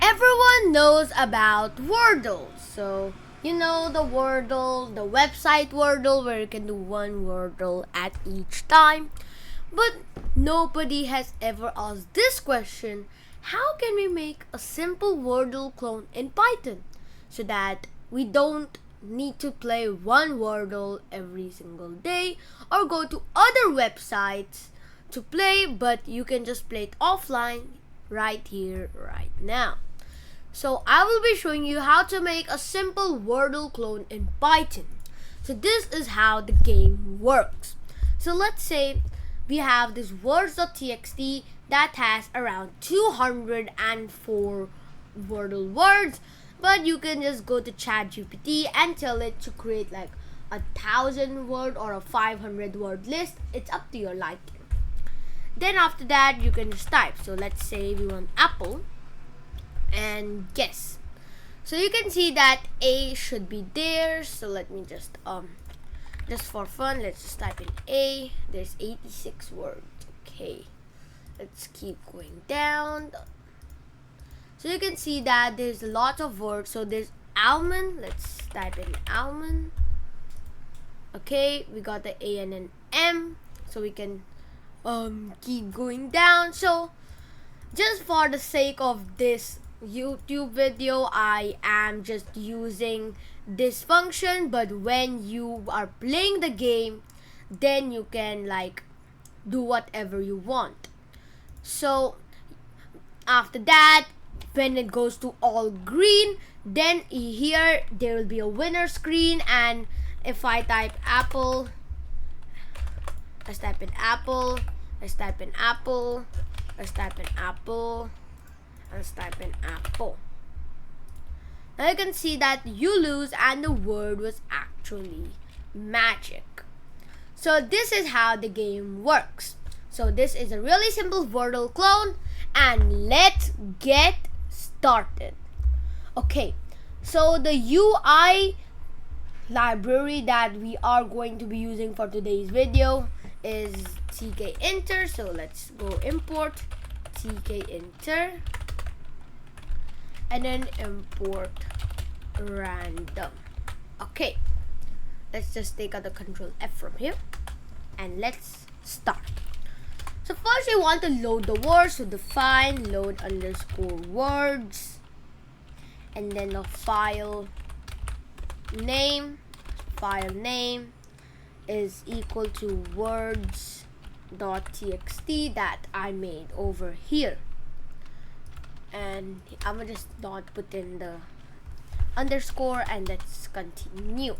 Everyone knows about Wordle. So, you know the Wordle, the website Wordle where you can do one Wordle at each time. But nobody has ever asked this question: how can we make a simple Wordle clone in Python so that we don't need to play one Wordle every single day or go to other websites to play, but you can just play it offline right here, right now. So I will be showing you how to make a simple Wordle clone in Python. So this is how the game works. So let's say we have this words.txt that has around 204 Wordle words, but you can just go to ChatGPT and tell it to create like 1,000 word or a 500 word list. It's up to your liking. Then after that you can just type. So let's say we want apple and guess. So you can see that A should be there. So let me just for fun, let's just type in A. There's 86 words. Okay, let's keep going down. So you can see that there's a lot of words. So there's almond. Let's type in almond. Okay, we got the A and an M. So we can keep going down. So just for the sake of this YouTube video, I am just using this function, but when you are playing the game, then you can like do whatever you want. So after that, when it goes to all green, then here there will be a winner screen, and if I type apple, let's type in apple, let's type in apple, let's type in apple, let's type in apple. Now you can see that you lose and the word was actually magic. So this is how the game works. So this is a really simple Wordle clone, and let's get started. Okay, so the UI library that we are going to be using for today's video is tkinter. So let's go import tkinter and then import random. Okay, let's just take out the Control F from here and let's start. So first you want to load the words. So define load underscore words, and then the file name is equal to words.txt that I made over here. And I'm gonna just not put in the underscore, and let's continue.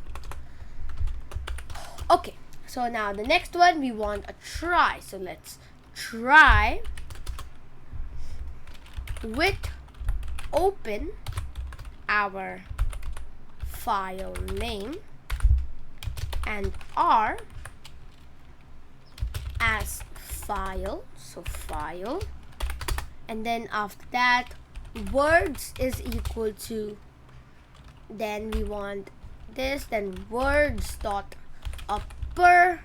Okay, so now the next one we want a try. So let's try with open our file name and R as file. So file, and then after that words is equal to, then we want this, then words dot upper,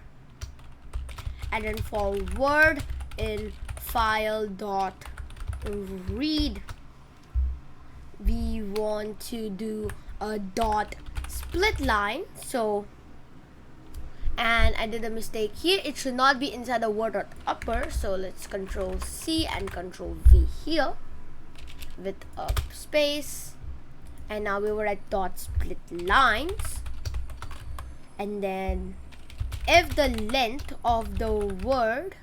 and then for word in file dot read we want to do a dot split line. So, and I did a mistake here, it should not be inside the word dot upper. So let's Control C and Control V here with a space, and now we were at dot split lines. And then if the length of the word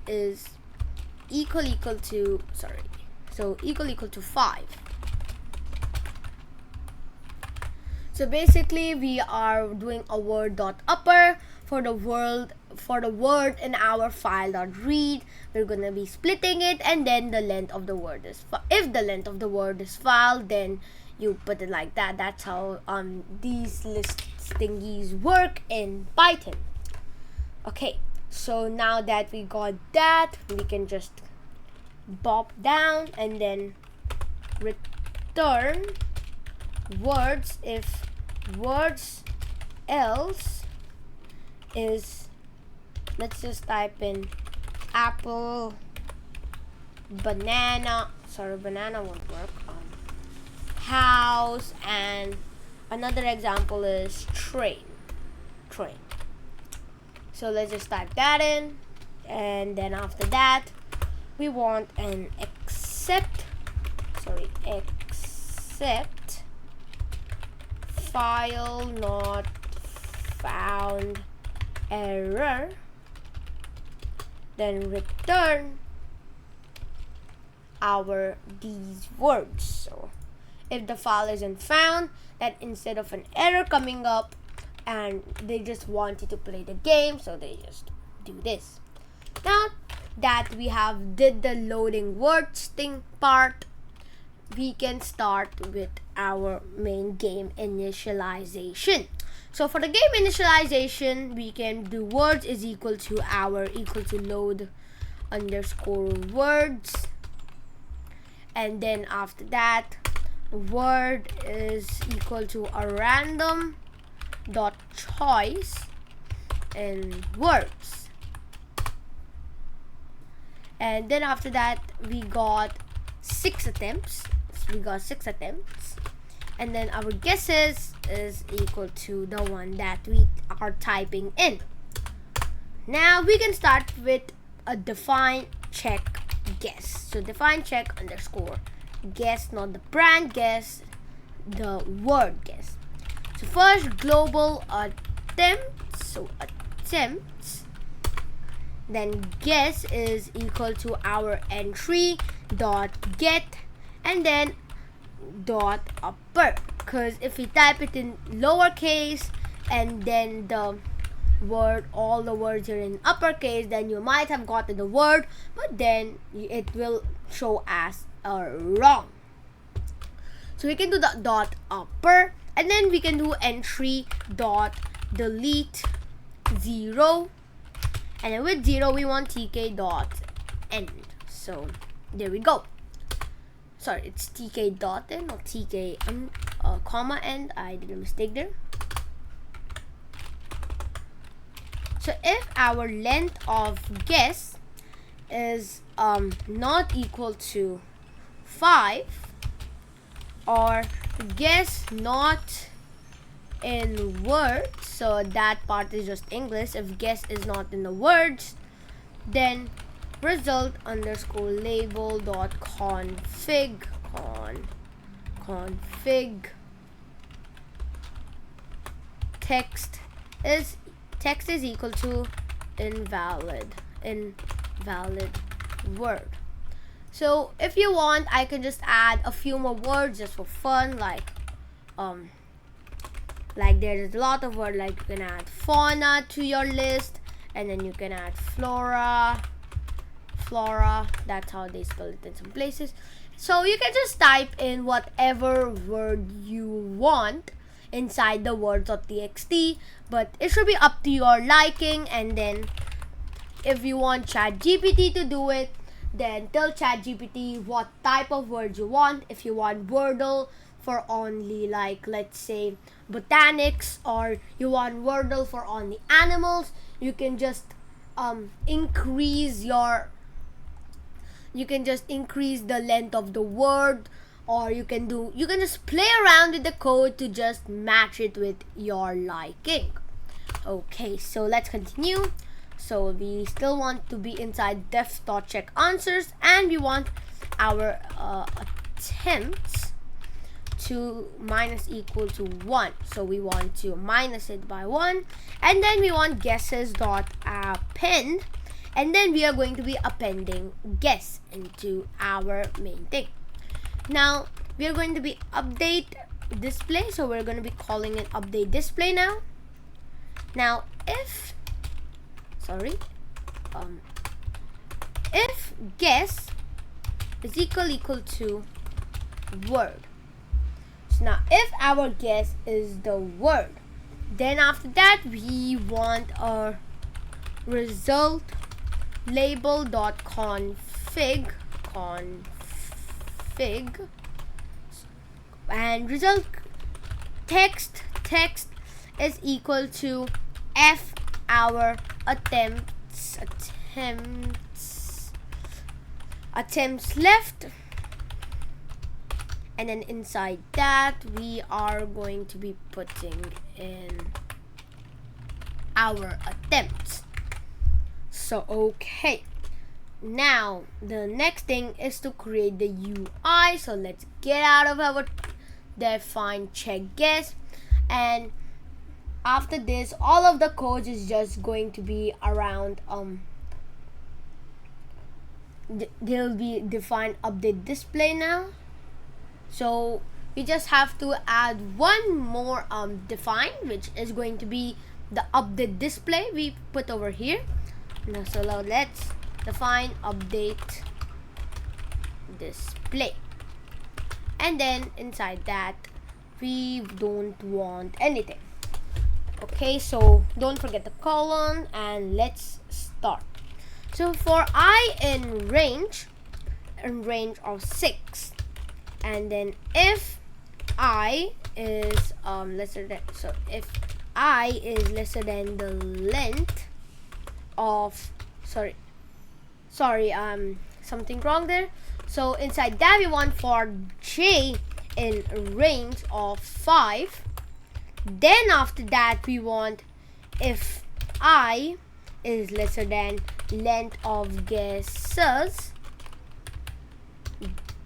is equal to 5. So basically we are doing a word dot upper for the word in our file dot read. We're gonna be splitting it, and then the length of the word is if the length of the word is file, then you put it like that. That's how these list thingies work in Python. Okay, so now that we got that, we can just bop down and then return words if words else is, let's just type in apple, banana, sorry, banana won't work. House, and another example is train. So let's just type that in, and then after that we want an except file not found error, then return these words. So if the file isn't found, that instead of an error coming up and they just want you to play the game, so they just do this. Now that we have did the loading words thing part, we can start with our main game initialization. So for the game initialization, we can do words is equal to load underscore words, and then after that word is equal to a random dot choice in words, and then after that we got 6 attempts. And then our guesses is equal to the one that we are typing in. Now we can start with a define check guess. So define check underscore guess, not the brand guess, the word guess. So first global attempts, so attempts, then guess is equal to our entry dot get, and then dot upper, because if we type it in lowercase and then all the words are in uppercase, then you might have gotten the word, but then it will show as wrong. So we can do the dot upper, and then we can do entry dot delete 0, and then with 0 we want tk dot end. So there we go. Sorry, it's tk dot end, not tk comma end. I did a mistake there. So if our length of guess is not equal to 5, or guess not in words, so that part is just English. If guess is not in the words, then result underscore label dot config text is equal to invalid word. So if you want, I can just add a few more words just for fun, like there's a lot of words, like you can add fauna to your list, and then you can add flora, that's how they spell it in some places. So you can just type in whatever word you want inside the words.txt, but it should be up to your liking. And then if you want ChatGPT to do it, then tell ChatGPT what type of words you want. If you want Wordle for only, like, let's say botanics, or you want Wordle for only animals, you can just increase the length of the word, or you can just play around with the code to just match it with your liking. Okay, so let's continue. So we still want to be inside def.check answers, and we want our attempts to minus equal to 1. So we want to minus it by 1, and then we want guesses dot append, and then we are going to be appending guess into our main thing. Now we are going to be update display, so we're going to be calling it update display now. Now if guess is equal to word. So now if our guess is the word, then after that we want our result label dot config and result text is equal to f our attempts left and then inside that we are going to be putting in our attempts. So okay, now the next thing is to create the UI. So let's get out of our define check guess, and after this all of the code is just going to be around there'll be define update display now. So we just have to add one more define, which is going to be the update display we put over here. Now so now let's define update display, and then inside that we don't want anything. Okay, so don't forget the colon, and let's start. So for I in range of 6, and then if I is lesser than, so if I is lesser than the length of something wrong there. So inside that we want for j in range of 5. Then after that we want if I is lesser than length of guesses,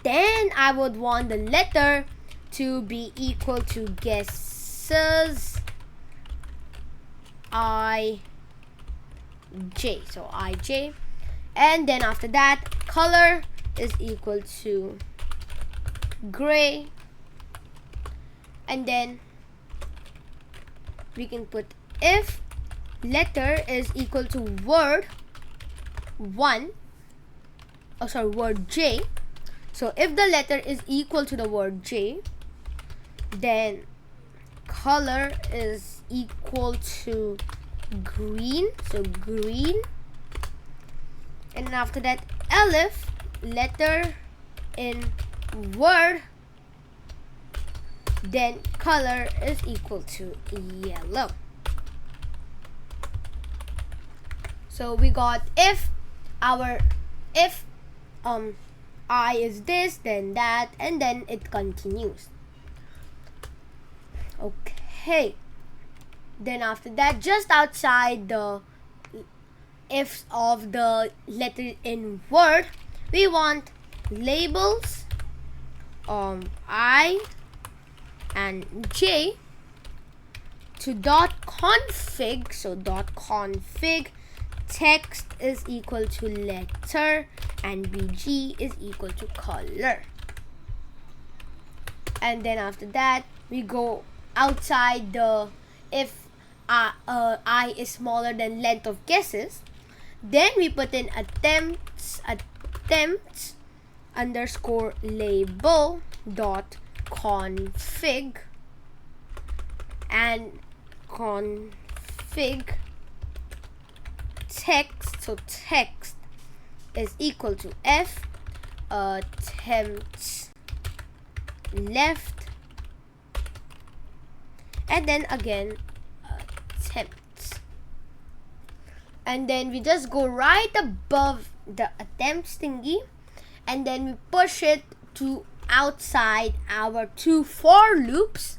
then I would want the letter to be equal to guesses ij, so ij, and then after that color is equal to gray, and then we can put if letter is equal to word j. So if the letter is equal to the word j, then color is equal to green, so green, and after that elif letter in word, then color is equal to yellow. So we got if I is this, then that, and then it continues. Okay, then after that, just outside the ifs of the letter in word, we want labels I and j to .config, so .config text is equal to letter and bg is equal to color. And then after that we go outside the if I is smaller than length of guesses, then we put in attempts underscore label dot config and config text, so text is equal to f attempts left, and then again attempts, and then we just go right above the attempts thingy, and then we push it to outside our 2 for loops,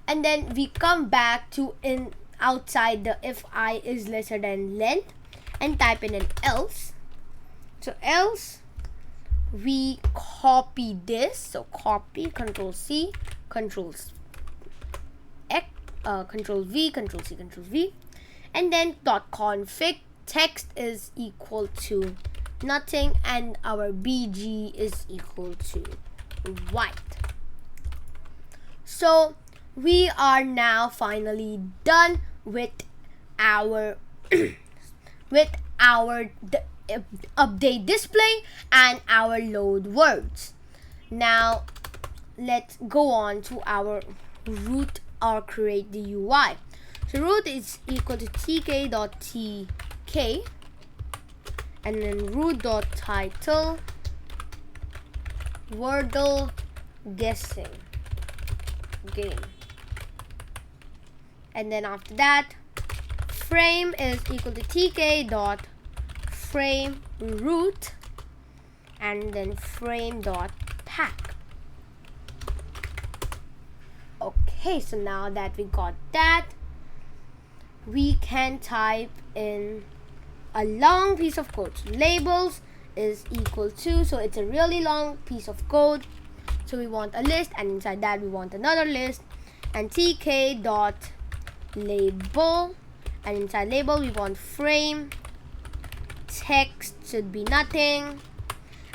and then we come back to in outside the if I is lesser than length and type in an else. So else we copy this, so copy, control C, control V, control C, control V, and then .config text is equal to nothing, and our bg is equal to white. So we are now finally done with our update display and our load words. Now let's go on to our root or create the UI. So root is equal to tk.tk, and then root.title Wordle guessing game, and then after that frame is equal to tk.frame root, and then frame.pack. Okay, so now that we got that, we can type in a long piece of code. So labels is equal to, so it's a really long piece of code. So we want a list, and inside that we want another list, and tk dot label, and inside label we want frame. Text should be nothing.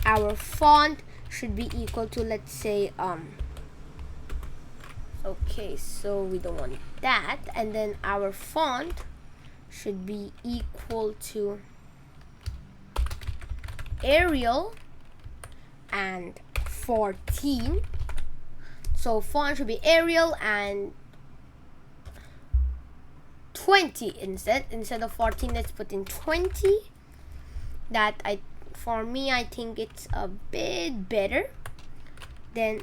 Our font should be equal to, let's say, okay, so we don't want that. And then our font should be equal to Arial and 14. So font should be Arial and 20 instead of 14. Let's put in 20. That for me I think it's a bit better. Then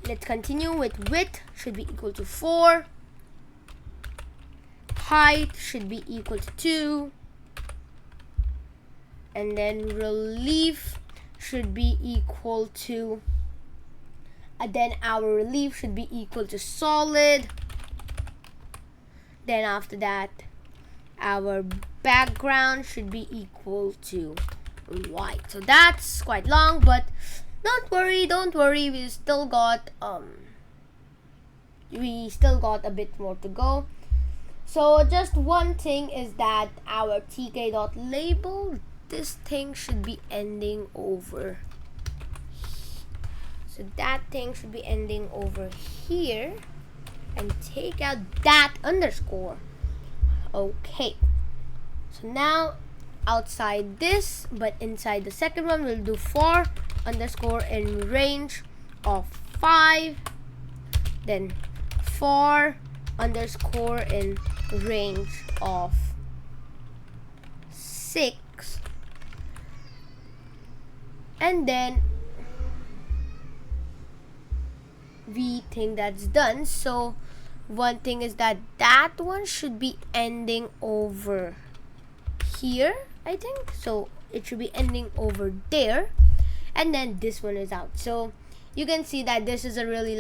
let's continue with width should be equal to 4. Height should be equal to 2. And then relief should be equal to, then our relief should be equal to solid. Then after that, our background should be equal to white. So that's quite long, but don't worry, we still got a bit more to go. So just one thing is that our tk.label, this thing should be ending over. So that thing should be ending over here, and take out that underscore. Okay, so now outside this, but inside the second one, we'll do for underscore in range of 5, then for underscore in range of 6, and then we think that's done. So one thing is that one should be ending over here, I think. So it should be ending over there, and then this one is out. So you can see that this is a really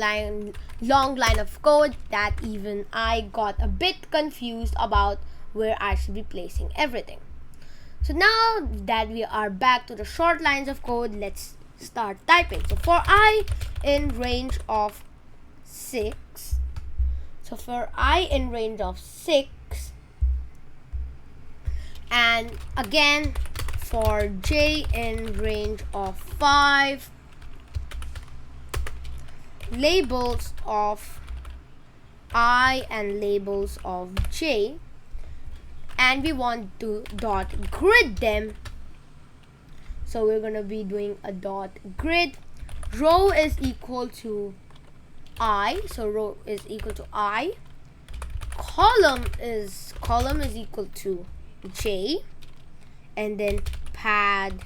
long line of code that even I got a bit confused about where I should be placing everything. So now that we are back to the short lines of code, let's start typing. So for I in range of 6, so for I in range of 6, and again for J in range of 5, labels of I and labels of J, and we want to dot grid them. So we're gonna be doing a dot grid. Row is equal to I, so row is equal to I. Column is equal to J, and then pad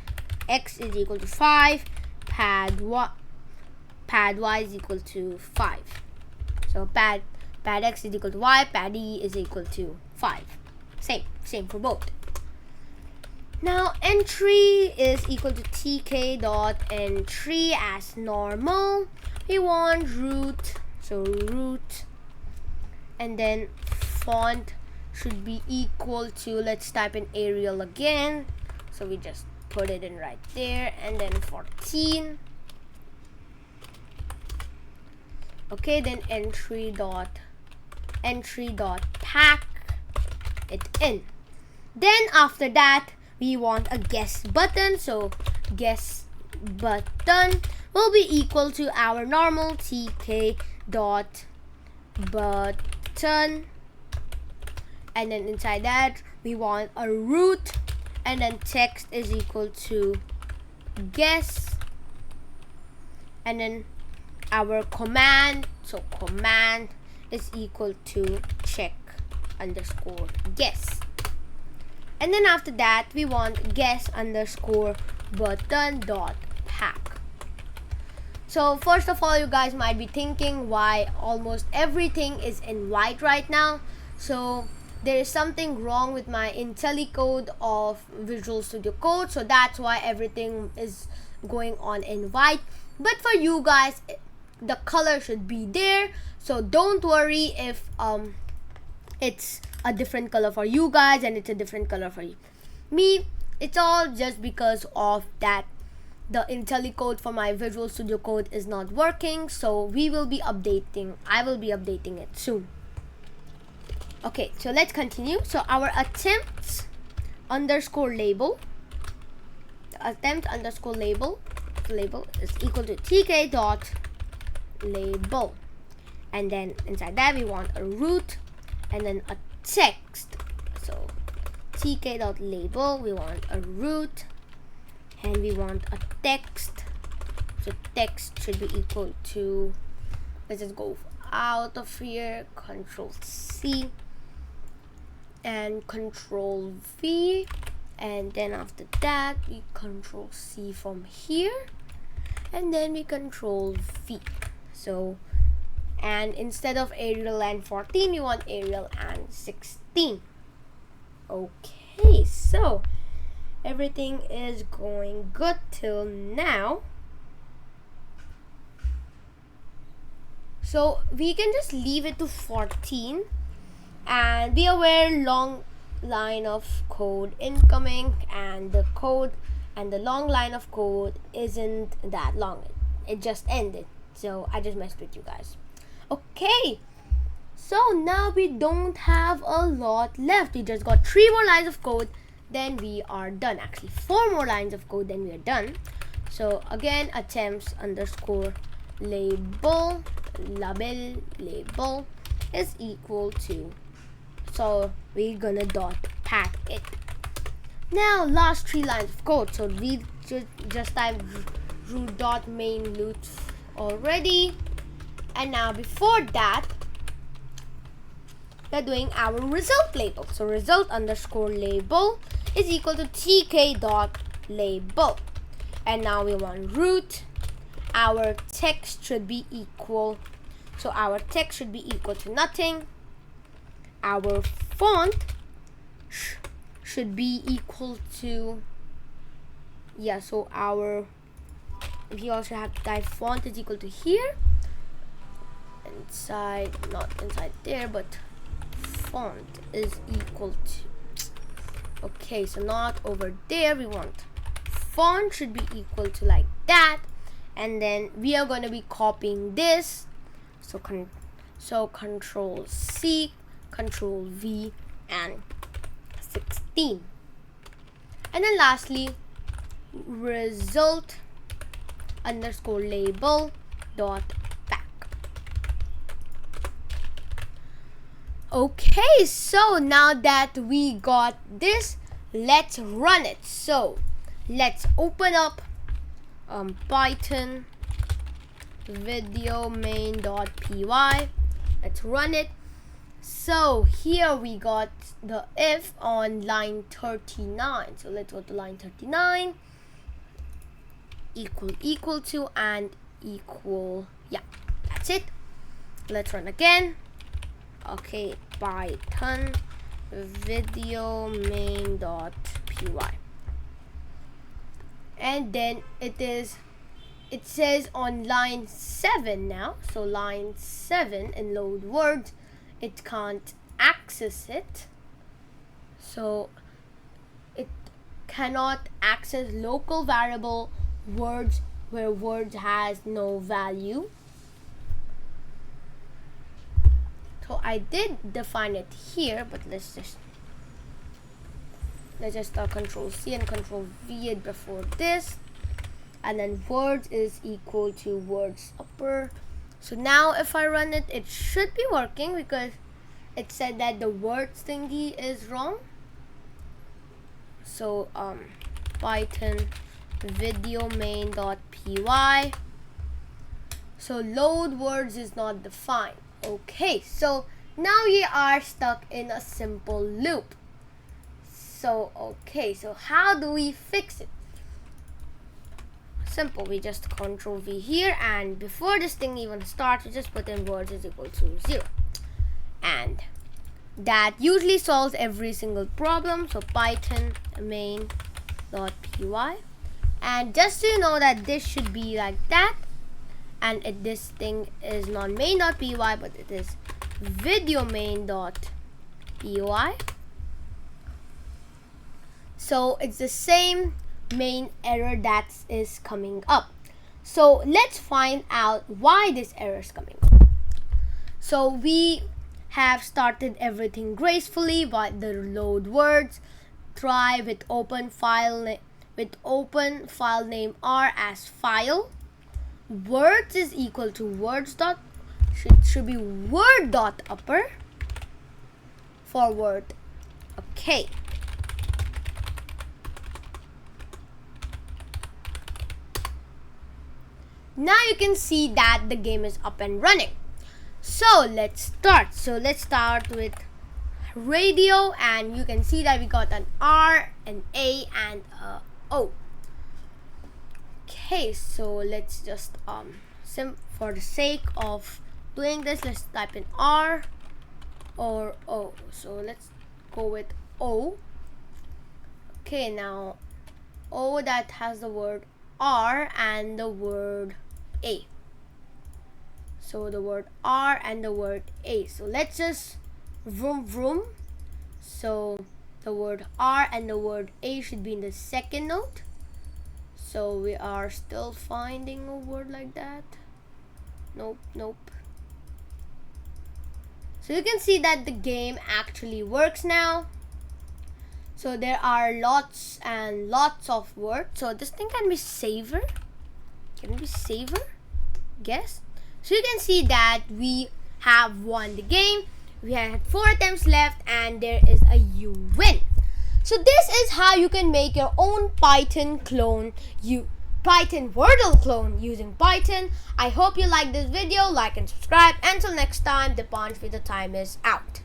X is equal to 5, pad Y is equal to 5. So pad X is equal to Y, pad E is equal to 5. Same for both. Now entry is equal to tk dot entry as normal. We want root, so root, and then font should be equal to, let's type in Arial again. So we just put it in right there, and then 14. Okay, then entry dot pack it in. Then after that, we want a guess button. So guess button will be equal to our normal tk dot button, and then inside that we want a root, and then text is equal to guess, and then our command, so command is equal to check underscore guess. And then after that, we want guess underscore button dot pack. So first of all, you guys might be thinking why almost everything is in white right now. So there is something wrong with my IntelliCode of Visual Studio Code. So that's why everything is going on in white. But for you guys, the color should be there. So don't worry if it's a different color for you guys and it's a different color for me. It's all just because of that the IntelliCode for my Visual Studio Code is not working, so I will be updating it soon. Okay, so let's continue. So our attempts underscore label, label is equal to tk dot label, and then inside that we want a root and then a text. So tk dot label, we want a root and we want a text. So text should be equal to, let's just go out of here, Control C and Control V, and then after that we Control C from here and then we Control V. So, and instead of Arial and 14 we want Arial and 16. Okay, so everything is going good till now. So we can just leave it to 14 and be aware long line of code incoming, and the code and the long line of code isn't that long. It just ended. So I just messed with you guys. Okay. So now we don't have a lot left. We just got 3 more lines of code, then we are done. Actually 4 more lines of code, then we are done. So again, attempts underscore label is equal to, so we're gonna dot pat it. Now last 3 lines of code. So we just type root dot main loop already, and now before that we're doing our result label. So result underscore label is equal to tk dot label, and now we want root. Our text should be equal, so our text should be equal to nothing. Our font should be equal to, yeah, so we also have to type font is equal to here inside, not inside there, but font is equal to, okay, so not over there, we want font should be equal to like that, and then we are going to be copying this. So Control C, Control V, and 16. And then lastly, result underscore label dot back. Okay, so now that we got this, let's run it. So let's open up Python video main.py. Let's run it. So here we got the if on line 39. So let's go to line 39. Equal to and equal. Yeah, that's it. Let's run again. Okay, Python video main.py. And then it says on line 7 now. So line 7 in load words, it can't access it. So it cannot access local variable words where words has no value. So I did define it here, but let's just Control C and Control V it before this, and then words is equal to words upper. So now if I run it, it should be working because it said that the words thingy is wrong. So Python video main.py. So load words is not defined. Okay, so now we are stuck in a simple loop. So okay, so how do we fix it? Simple, we just Control V here, and before this thing even starts, we just put in words is equal to 0, and that usually solves every single problem. So Python main.py, and just so you know that this should be like that, and this thing is not main.py, but it is video main.py. So it's the same main error that is coming up. So let's find out why this error is coming up. So we have started everything gracefully, but the load words try with open file name R as file. Words is equal to words dot should be word dot upper for word. Okay. Now you can see that the game is up and running. So let's start. Let's start with radio, and you can see that we got an R, an A, and a O. Okay, so let's just for the sake of doing this, let's type in R or O. So let's go with O. Okay, now O that has the word R and the word A. So the word R and the word A. So let's just vroom vroom. So the word R and the word A should be in the second note. So we are still finding a word like that. Nope. So you can see that the game actually works now. So there are lots and lots of words. So this thing can be saver. Can it be saver? Guess. So you can see that we have won the game. We had 4 attempts left and there is a you win. So this is how you can make your own Python Wordle clone using Python. I hope you like this video. Like and subscribe. Until next time, the Punch with the time is out.